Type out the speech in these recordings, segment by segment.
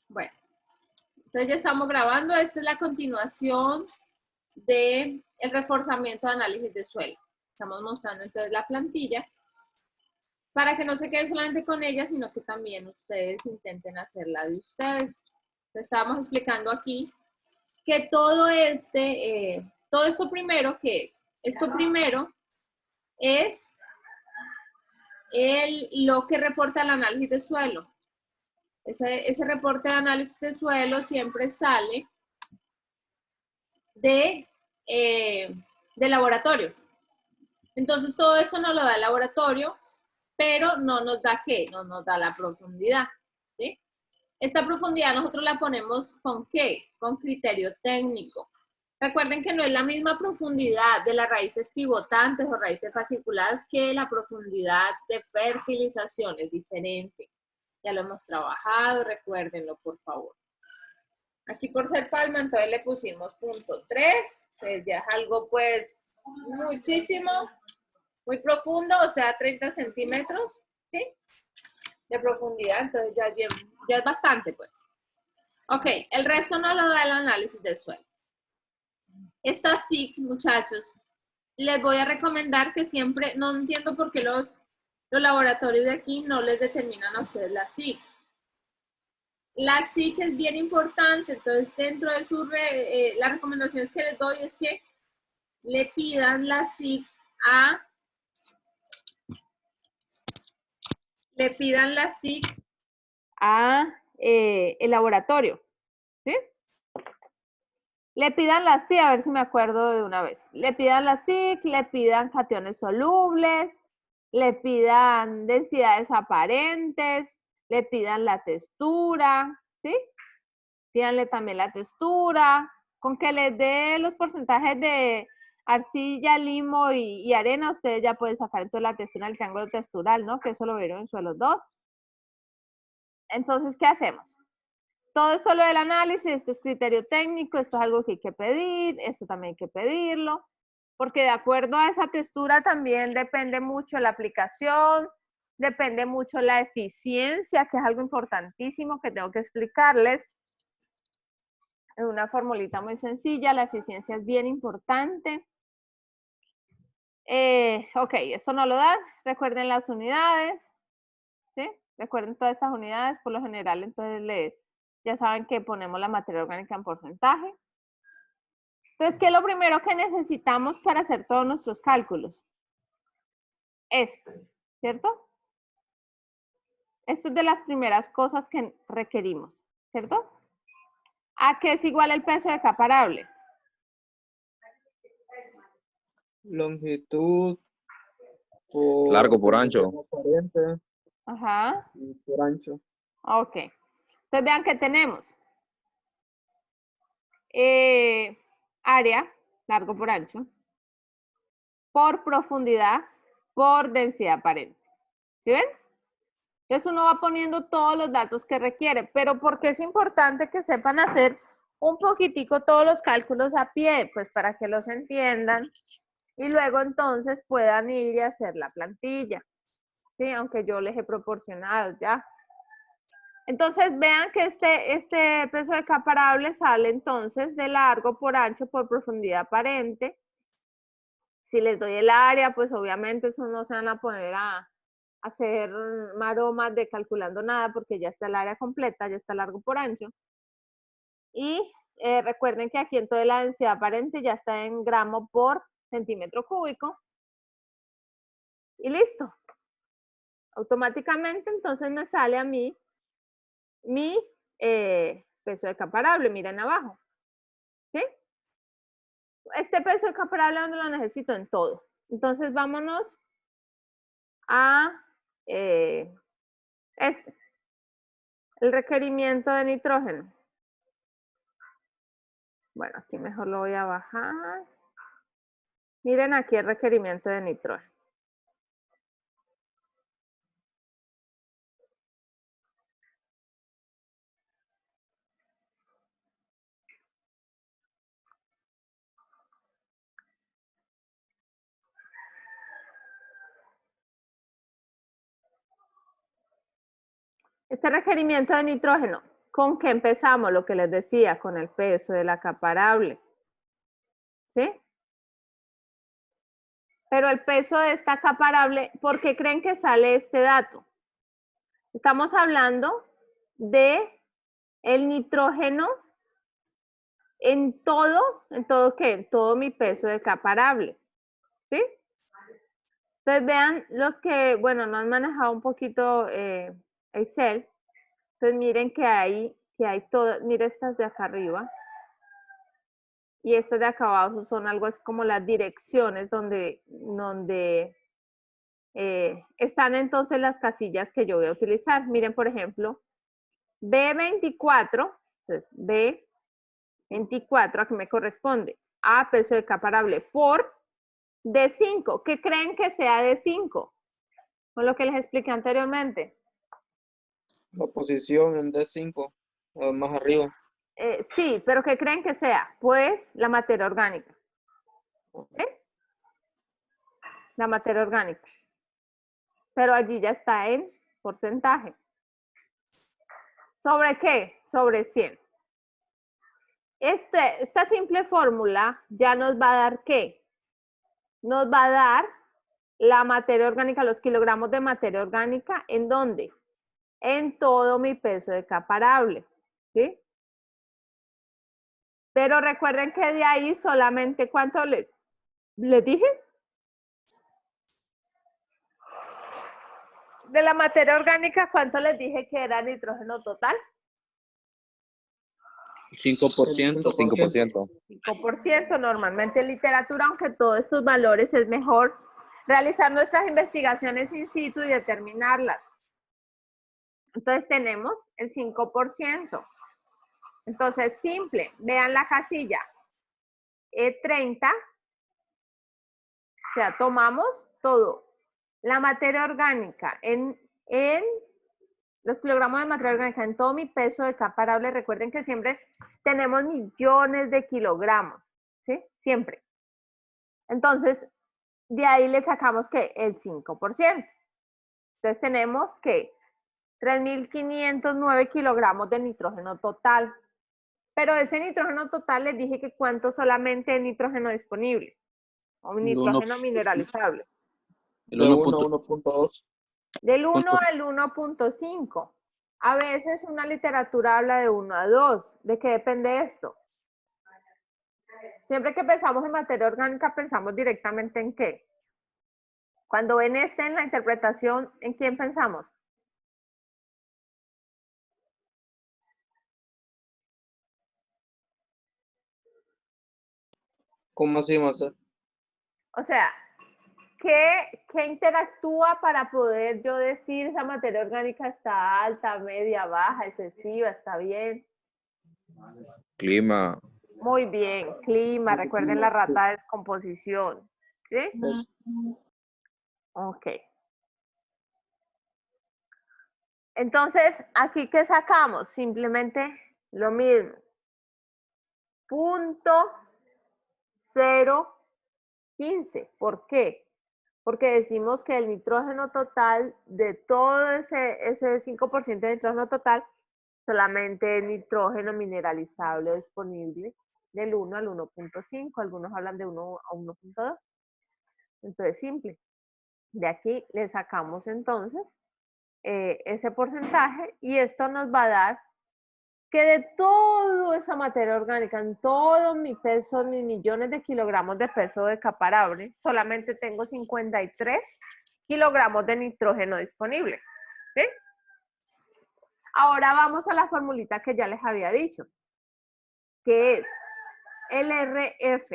Bueno, entonces ya estamos grabando. Esta es la continuación del reforzamiento de análisis de suelo. Estamos mostrando entonces la plantilla para que no se queden solamente con ella, sino que también ustedes intenten hacerla de ustedes. Entonces, estábamos explicando aquí que todo esto primero, ¿qué es? Esto primero es lo que reporta el análisis de suelo. Ese reporte de análisis de suelo siempre sale de laboratorio. Entonces, todo esto nos lo da el laboratorio, pero no nos da ¿qué? No nos da la profundidad, ¿sí? Esta profundidad nosotros la ponemos ¿con qué? Con criterio técnico. Recuerden que no es la misma profundidad de las raíces pivotantes o raíces fasciculadas que la profundidad de fertilización, es diferente. Ya lo hemos trabajado, recuérdenlo por favor. Aquí por ser palma, entonces le pusimos punto 3, que ya es algo pues muchísimo, muy profundo, o sea 30 centímetros, ¿sí? De profundidad, entonces ya es bastante pues. Ok, el resto no lo da el análisis del suelo. Esta SIC, muchachos, les voy a recomendar que siempre, no entiendo por qué los laboratorios de aquí no les determinan a ustedes la SIC. La SIC es bien importante, entonces dentro de las recomendaciones que les doy es que le pidan la SIC a el laboratorio, ¿sí? Le pidan la SIC, a ver si me acuerdo de una vez. Le pidan la SIC, le pidan cationes solubles, le pidan densidades aparentes, le pidan la textura, ¿sí? Pídanle también la textura, con que les dé los porcentajes de arcilla, limo y arena, ustedes ya pueden sacar entonces la textura del triángulo textural, ¿no? Que eso lo vieron en suelos 2. Entonces, ¿qué hacemos? Todo esto lo del análisis, este es criterio técnico, esto es algo que hay que pedir, esto también hay que pedirlo, porque de acuerdo a esa textura también depende mucho la aplicación, depende mucho la eficiencia, que es algo importantísimo que tengo que explicarles. En una formulita muy sencilla, la eficiencia es bien importante. Ok, esto no lo dan, recuerden las unidades, ¿sí? Recuerden todas estas unidades, por lo general, entonces ya saben que ponemos la materia orgánica en porcentaje. Entonces, ¿qué es lo primero que necesitamos para hacer todos nuestros cálculos? Esto, ¿cierto? Esto es de las primeras cosas que requerimos, ¿cierto? ¿A qué es igual el peso de caparable? Longitud Largo por ancho. Aparente. Ajá. Y por ancho. Ok. Entonces vean que tenemos área, largo por ancho, por profundidad, por densidad aparente. ¿Sí ven? Entonces uno va poniendo todos los datos que requiere, pero ¿por qué es importante que sepan hacer un poquitico todos los cálculos a pie? Pues para que los entiendan y luego entonces puedan ir y hacer la plantilla, ¿sí? Aunque yo les he proporcionado ya. Entonces vean que este peso de caparable sale entonces de largo por ancho por profundidad aparente. Si les doy el área, pues obviamente eso no se van a poner a hacer maromas de calculando nada porque ya está el área completa, ya está largo por ancho. Y recuerden que aquí entonces la densidad aparente ya está en gramo por centímetro cúbico. Y listo. Automáticamente entonces me sale a mí mi peso de caparable, miren abajo, ¿sí? Este peso de caparable, ¿dónde lo necesito? En todo. Entonces vámonos a el requerimiento de nitrógeno. Bueno, aquí mejor lo voy a bajar. Miren aquí el requerimiento de nitrógeno. Este requerimiento de nitrógeno, ¿con qué empezamos? Lo que les decía, con el peso del acaparable. ¿Sí? Pero el peso de esta acaparable, ¿por qué creen que sale este dato? Estamos hablando de el nitrógeno en todo ¿qué? En todo mi peso de acaparable. ¿Sí? Entonces vean los que, bueno, no han manejado un poquito Excel. Entonces miren que hay todo, miren estas de acá arriba. Y estas de acá abajo son algo así como las direcciones donde están entonces las casillas que yo voy a utilizar. Miren, por ejemplo, B24, entonces B24, ¿a qué me corresponde? A peso de comparable por D5. ¿Qué creen que sea D5? Con lo que les expliqué anteriormente. La posición en D5, más arriba. Sí, pero ¿qué creen que sea? Pues la materia orgánica. ¿Sí? La materia orgánica. Pero allí ya está en porcentaje. ¿Sobre qué? Sobre 100. Esta simple fórmula ya nos va a dar ¿qué? Nos va a dar la materia orgánica, los kilogramos de materia orgánica, ¿en dónde? En todo mi peso de comparable, ¿sí? Pero recuerden que de ahí solamente, ¿cuánto les dije? De la materia orgánica, ¿cuánto les dije que era nitrógeno total? 5%. 5%. 5%. Normalmente en literatura, aunque todos estos valores, es mejor realizar nuestras investigaciones in situ y determinarlas. Entonces tenemos el 5%. Entonces, simple, vean la casilla E30, o sea, tomamos todo. La materia orgánica en los kilogramos de materia orgánica en todo mi peso de comparable, recuerden que siempre tenemos millones de kilogramos, ¿sí? Siempre. Entonces, de ahí le sacamos que el 5%. Entonces tenemos que 3.509 kilogramos de nitrógeno total. Pero ese nitrógeno total les dije que cuánto solamente es nitrógeno disponible o nitrógeno mineralizable. De 1 a 1.2. Del 1 al 1.5. A veces una literatura habla de 1 a 2. ¿De qué depende esto? Siempre que pensamos en materia orgánica, pensamos directamente en qué. Cuando ven en la interpretación, ¿en quién pensamos? ¿Cómo así, Marcel? O sea, ¿qué interactúa para poder yo decir esa materia orgánica está alta, media, baja, excesiva, está bien? Clima. Muy bien, clima, recuerden la rata de descomposición. ¿Sí? Eso. Ok. Entonces, ¿aquí qué sacamos? Simplemente lo mismo. 0.015. ¿Por qué? Porque decimos que el nitrógeno total de todo ese 5% de nitrógeno total, solamente es nitrógeno mineralizable disponible del 1 al 1.5. Algunos hablan de 1 a 1.2. Entonces, simple. De aquí le sacamos entonces ese porcentaje y esto nos va a dar que de toda esa materia orgánica, en todo mi peso, mis millones de kilogramos de peso de comparable, solamente tengo 53 kilogramos de nitrógeno disponible. ¿Sí? Ahora vamos a la formulita que ya les había dicho, que es el RF.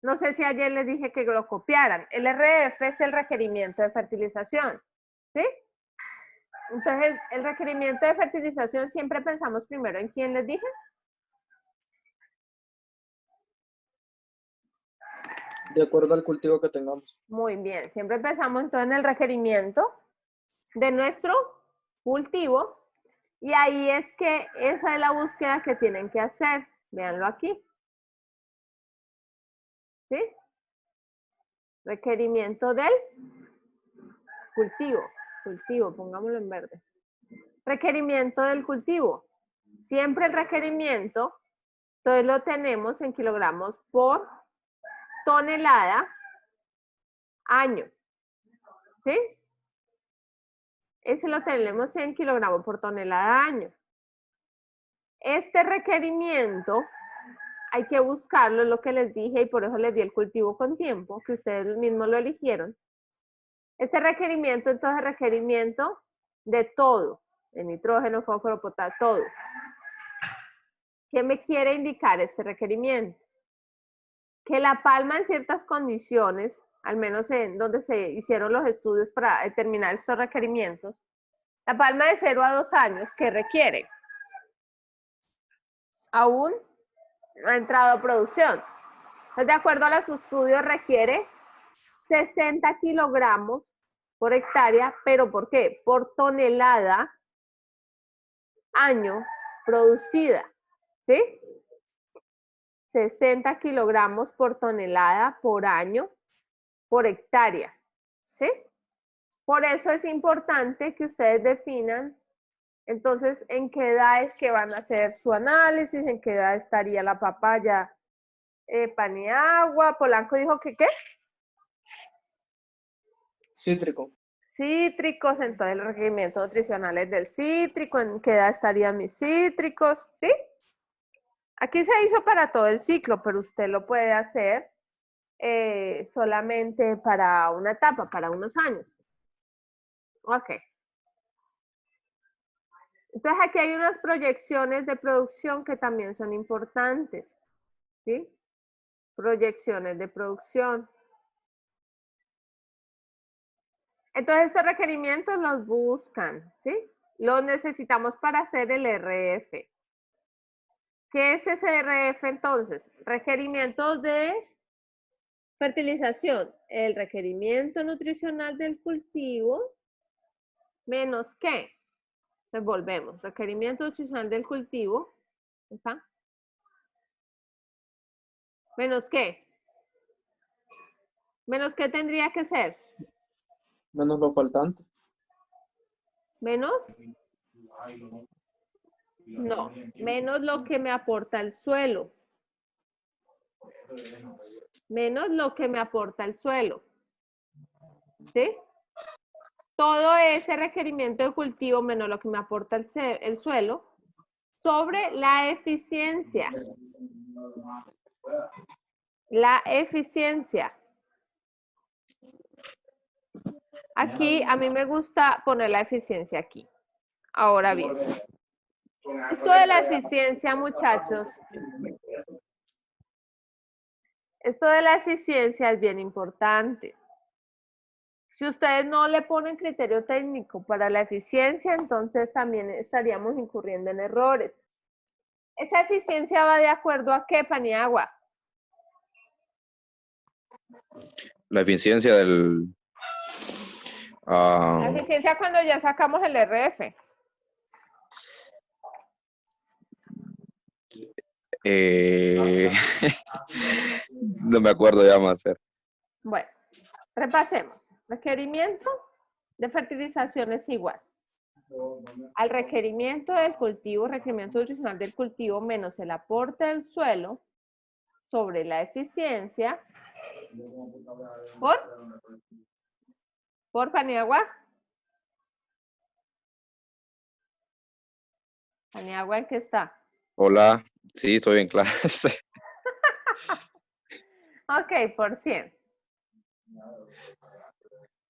No sé si ayer les dije que lo copiaran. El RF es el requerimiento de fertilización. ¿Sí? Entonces, el requerimiento de fertilización siempre pensamos primero en quién les dije. De acuerdo al cultivo que tengamos. Muy bien, siempre pensamos entonces en el requerimiento de nuestro cultivo y ahí es que esa es la búsqueda que tienen que hacer. Véanlo aquí. ¿Sí? Requerimiento del cultivo. Cultivo, pongámoslo en verde. Requerimiento del cultivo. Siempre el requerimiento, entonces lo tenemos en kilogramos por tonelada año. ¿Sí? Ese lo tenemos en kilogramos por tonelada año. Este requerimiento hay que buscarlo, es lo que les dije, y por eso les di el cultivo con tiempo, que ustedes mismos lo eligieron. Este requerimiento, entonces, requerimiento de todo, de nitrógeno, fósforo, potasio, todo. ¿Qué me quiere indicar este requerimiento? Que la palma en ciertas condiciones, al menos en donde se hicieron los estudios para determinar estos requerimientos, la palma de 0 a 2 años, ¿qué requiere? Aún no ha entrado a producción. Entonces, de acuerdo a los estudios, requiere 60 kilogramos por hectárea, pero ¿por qué? Por tonelada año producida, ¿sí? 60 kilogramos por tonelada por año por hectárea, ¿sí? Por eso es importante que ustedes definan, entonces, en qué edad es que van a hacer su análisis, en qué edad estaría la papaya, Paniagua. Polanco dijo que ¿qué? Cítrico. Cítricos, entonces los requerimientos nutricionales del cítrico, en qué edad estarían mis cítricos, ¿sí? Aquí se hizo para todo el ciclo, pero usted lo puede hacer solamente para una etapa, para unos años. Ok. Entonces aquí hay unas proyecciones de producción que también son importantes, ¿sí? Proyecciones de producción. Entonces estos requerimientos los buscan, ¿sí? Los necesitamos para hacer el RF. ¿Qué es ese RF entonces? Requerimientos de fertilización. El requerimiento nutricional del cultivo menos ¿qué? Entonces volvemos. Requerimiento nutricional del cultivo. ¿Está? ¿Menos qué? ¿Menos qué tendría que ser? Menos lo faltante. ¿Menos? No, menos lo que me aporta el suelo. Menos lo que me aporta el suelo. ¿Sí? Todo ese requerimiento de cultivo menos lo que me aporta el suelo sobre la eficiencia. La eficiencia. Aquí a mí me gusta poner la eficiencia aquí. Ahora bien, esto de la eficiencia, muchachos, esto de la eficiencia es bien importante. Si ustedes no le ponen criterio técnico para la eficiencia, entonces también estaríamos incurriendo en errores. ¿Esa eficiencia va de acuerdo a qué, Paniagua? La eficiencia del... La eficiencia cuando ya sacamos el RF. no me acuerdo ya más. Bueno, repasemos. Requerimiento de fertilización es igual al requerimiento del cultivo, requerimiento nutricional del cultivo menos el aporte del suelo sobre la eficiencia por Paniagua. Paniagua, ¿en qué está? Hola, sí, estoy en clase. Ok, por 100.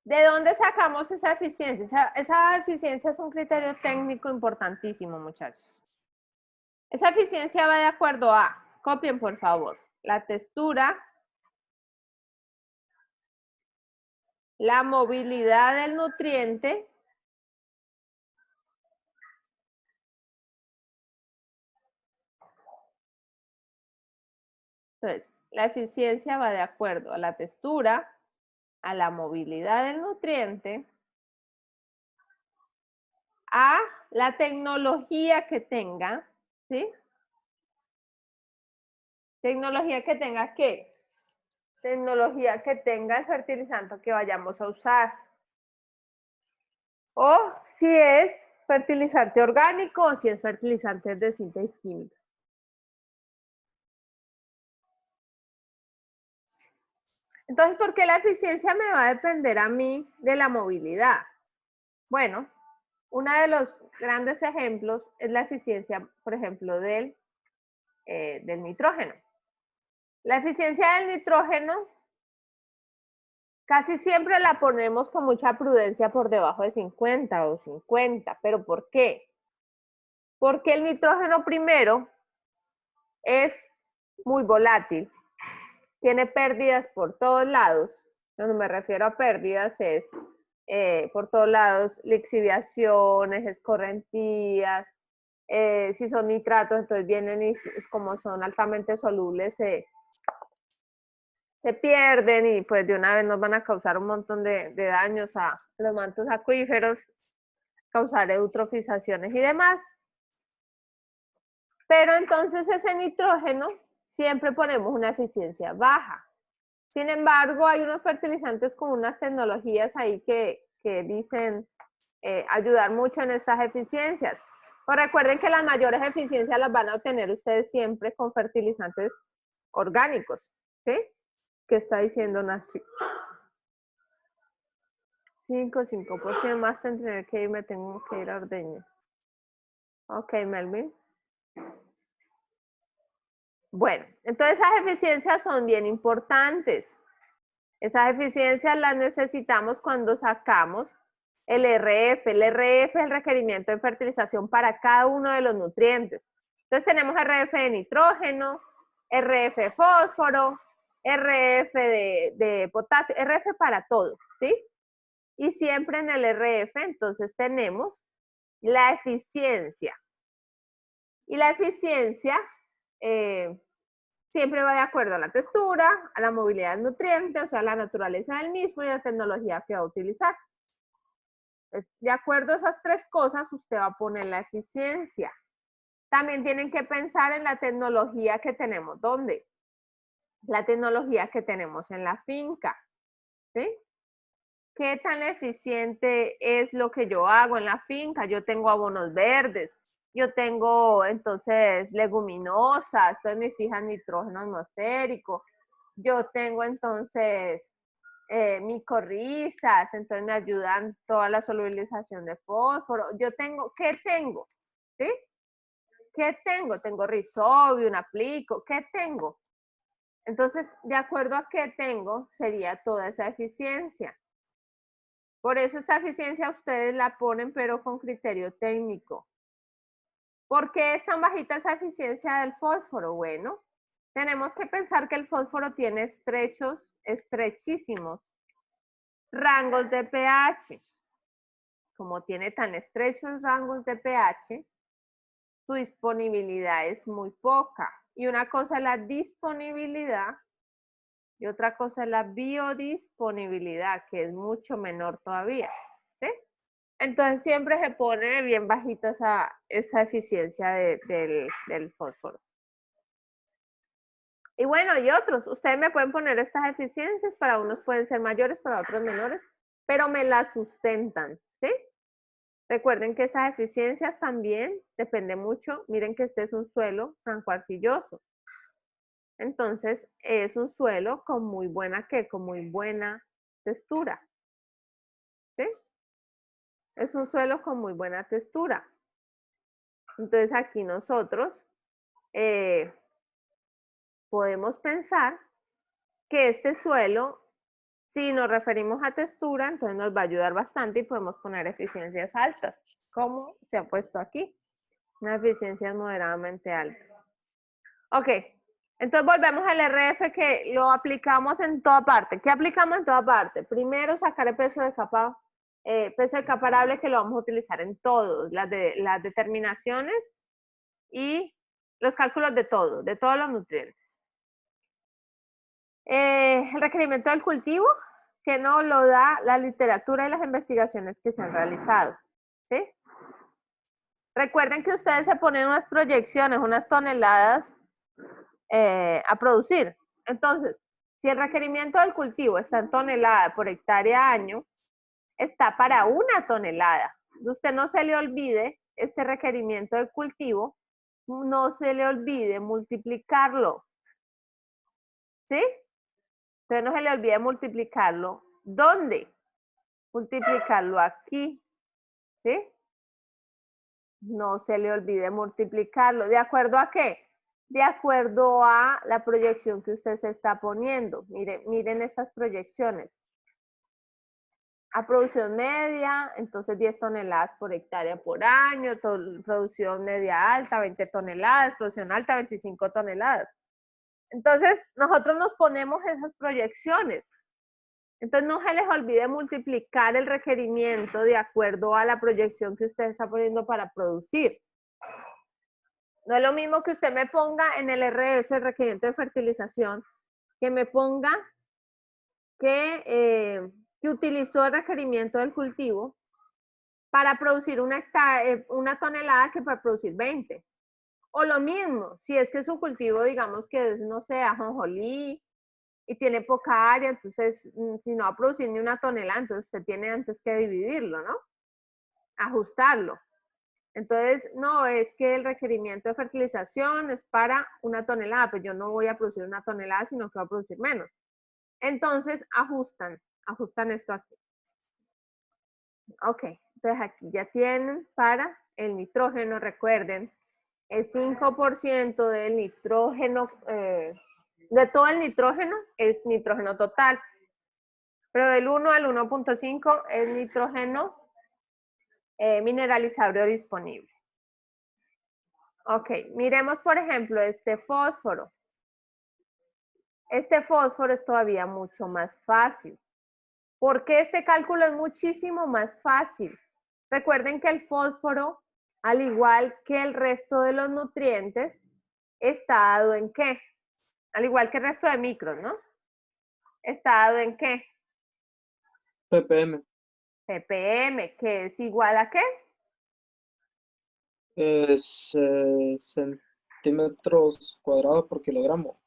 ¿De dónde sacamos esa eficiencia? Esa eficiencia es un criterio técnico importantísimo, muchachos. Esa eficiencia va de acuerdo a, copien por favor, la textura, la movilidad del nutriente, entonces, la eficiencia va de acuerdo a la textura, a la movilidad del nutriente, a la tecnología que tenga, ¿sí? Tecnología que tenga ¿qué? Tecnología que tenga el fertilizante que vayamos a usar. O si es fertilizante orgánico o si es fertilizante de síntesis química. Entonces, ¿por qué la eficiencia me va a depender a mí de la movilidad? Bueno, uno de los grandes ejemplos es la eficiencia, por ejemplo, del nitrógeno. La eficiencia del nitrógeno casi siempre la ponemos con mucha prudencia por debajo de 50 o 50. ¿Pero por qué? Porque el nitrógeno primero es muy volátil. Tiene pérdidas por todos lados. Cuando me refiero a pérdidas es por todos lados, lixiviaciones, escorrentías. Si son nitratos, entonces vienen y como son altamente solubles, se pierden y pues de una vez nos van a causar un montón de daños a los mantos acuíferos, causar eutrofizaciones y demás. Pero entonces ese nitrógeno siempre ponemos una eficiencia baja. Sin embargo, hay unos fertilizantes con unas tecnologías ahí que dicen ayudar mucho en estas eficiencias. Pues recuerden que las mayores eficiencias las van a obtener ustedes siempre con fertilizantes orgánicos, ¿sí? ¿Qué está diciendo Nashi? 5% más tendré que irme, tengo que ir a Ordeña. Ok, Melvin. Bueno, entonces esas eficiencias son bien importantes. Esas eficiencias las necesitamos cuando sacamos el RF. El RF es el requerimiento de fertilización para cada uno de los nutrientes. Entonces tenemos RF de nitrógeno, RF de fósforo, RF de potasio, RF para todo, ¿sí? Y siempre en el RF entonces tenemos la eficiencia. Y la eficiencia siempre va de acuerdo a la textura, a la movilidad del nutriente, o sea, a la naturaleza del mismo y a la tecnología que va a utilizar. Entonces, de acuerdo a esas tres cosas, usted va a poner la eficiencia. También tienen que pensar en la tecnología que tenemos. ¿Dónde? La tecnología que tenemos en la finca. ¿Sí? ¿Qué tan eficiente es lo que yo hago en la finca? Yo tengo abonos verdes, yo tengo entonces leguminosas, entonces me fijan nitrógeno atmosférico, yo tengo entonces micorrizas, entonces me ayudan toda la solubilización de fósforo. Yo tengo, ¿qué tengo? ¿Sí? ¿Qué tengo? Tengo Rhizobium, aplico, ¿qué tengo? Entonces, de acuerdo a qué tengo, sería toda esa eficiencia. Por eso esta eficiencia ustedes la ponen, pero con criterio técnico. ¿Por qué es tan bajita esa eficiencia del fósforo? Bueno, tenemos que pensar que el fósforo tiene estrechísimos rangos de pH. Como tiene tan estrechos rangos de pH, su disponibilidad es muy poca. Y una cosa es la disponibilidad y otra cosa es la biodisponibilidad, que es mucho menor todavía. ¿Sí? Entonces siempre se pone bien bajita esa eficiencia del fósforo. Y bueno, y otros. Ustedes me pueden poner estas eficiencias, para unos pueden ser mayores, para otros menores, pero me las sustentan, ¿sí? Recuerden que estas eficiencias también depende mucho. Miren que este es un suelo franco-arcilloso. Entonces, es un suelo con muy buena, ¿qué? Con muy buena textura, ¿sí? Es un suelo con muy buena textura. Entonces, aquí nosotros podemos pensar que este suelo, si nos referimos a textura, entonces nos va a ayudar bastante y podemos poner eficiencias altas, como se ha puesto aquí, unas eficiencias moderadamente altas. Ok, entonces volvemos al RF que lo aplicamos en toda parte. ¿Qué aplicamos en toda parte? Primero, sacar el peso de capa, peso de capa arable, que lo vamos a utilizar en todos, las determinaciones y los cálculos de todos los nutrientes. El requerimiento del cultivo, que no lo da la literatura y las investigaciones que se han realizado, ¿sí? Recuerden que ustedes se ponen unas proyecciones, unas toneladas a producir. Entonces, si el requerimiento del cultivo está en tonelada por hectárea año, está para 1 tonelada. usted no se le olvide este requerimiento del cultivo, no se le olvide multiplicarlo, ¿sí? Entonces no se le olvide multiplicarlo. ¿Dónde? Multiplicarlo aquí, ¿sí? No se le olvide multiplicarlo. ¿De acuerdo a qué? De acuerdo a la proyección que usted se está poniendo. Miren estas proyecciones. A producción media, entonces 10 toneladas por hectárea por año, producción media alta, 20 toneladas, producción alta, 25 toneladas. Entonces, nosotros nos ponemos esas proyecciones. Entonces, no se les olvide multiplicar el requerimiento de acuerdo a la proyección que usted está poniendo para producir. No es lo mismo que usted me ponga en el RF, el requerimiento de fertilización, que me ponga que utilizó el requerimiento del cultivo para producir una tonelada que para producir 20. O lo mismo, si es que su cultivo, digamos que es, no sé, ajonjolí y tiene poca área, entonces si no va a producir ni una tonelada, entonces usted tiene antes que dividirlo, ¿no? Ajustarlo. Entonces, no, es que el requerimiento de fertilización es para una tonelada, pues yo no voy a producir una tonelada, sino que voy a producir menos. Entonces, ajustan esto aquí. Ok, entonces aquí ya tienen para el nitrógeno, recuerden, el 5% del nitrógeno, de todo el nitrógeno es nitrógeno total, pero del 1 al 1.5 es nitrógeno mineralizable disponible. Ok, miremos por ejemplo este fósforo. Este fósforo es todavía mucho más fácil. ¿Por qué este cálculo es muchísimo más fácil? Recuerden que el fósforo, al igual que el resto de los nutrientes, está dado en ¿qué? Al igual que el resto de micros, ¿no? ¿Está dado en qué? ppm. ppm, que es igual a ¿qué? Es centímetros cuadrados por kilogramo.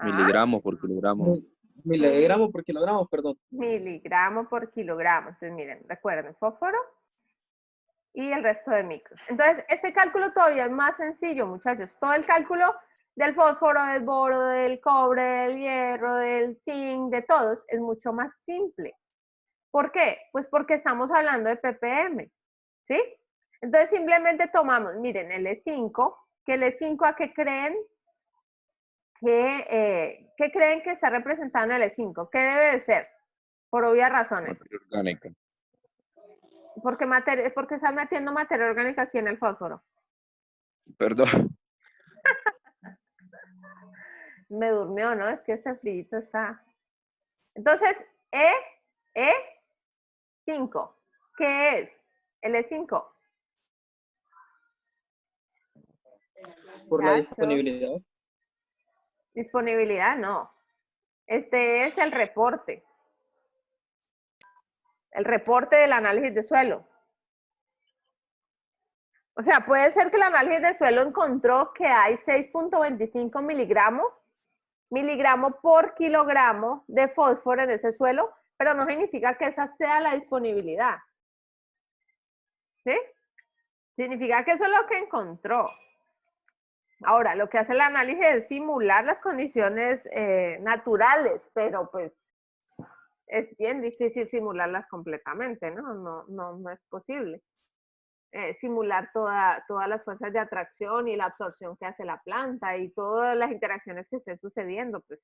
Miligramos por kilogramo. Miligramos por kilogramo, perdón. Miligramo por kilogramo. Entonces, miren, recuerden, fósforo y el resto de micros. Entonces, este cálculo todavía es más sencillo, muchachos. Todo el cálculo del fósforo, del boro, del cobre, del hierro, del zinc, de todos, es mucho más simple. ¿Por qué? Pues porque estamos hablando de ppm, ¿sí? Entonces, simplemente tomamos, miren, el E5, que el E5, ¿a qué creen? ¿Qué creen que está representado en el E5? ¿Qué debe de ser? Por obvias razones. Materia orgánica. Porque están metiendo materia orgánica aquí en el fósforo. Perdón. Me durmió, ¿no? Es que este frío está. Entonces, E5. ¿Qué es? El E5. Por la disponibilidad. Disponibilidad, no. Este es el reporte. El reporte del análisis de suelo. O sea, puede ser que el análisis de suelo encontró que hay 6.25 miligramo por kilogramo de fósforo en ese suelo, pero no significa que esa sea la disponibilidad. ¿Sí? Significa que eso es lo que encontró. Ahora, lo que hace el análisis es simular las condiciones naturales, pero pues es bien difícil simularlas completamente, ¿no? No es posible. Simular todas las fuerzas de atracción y la absorción que hace la planta y todas las interacciones que estén sucediendo, pues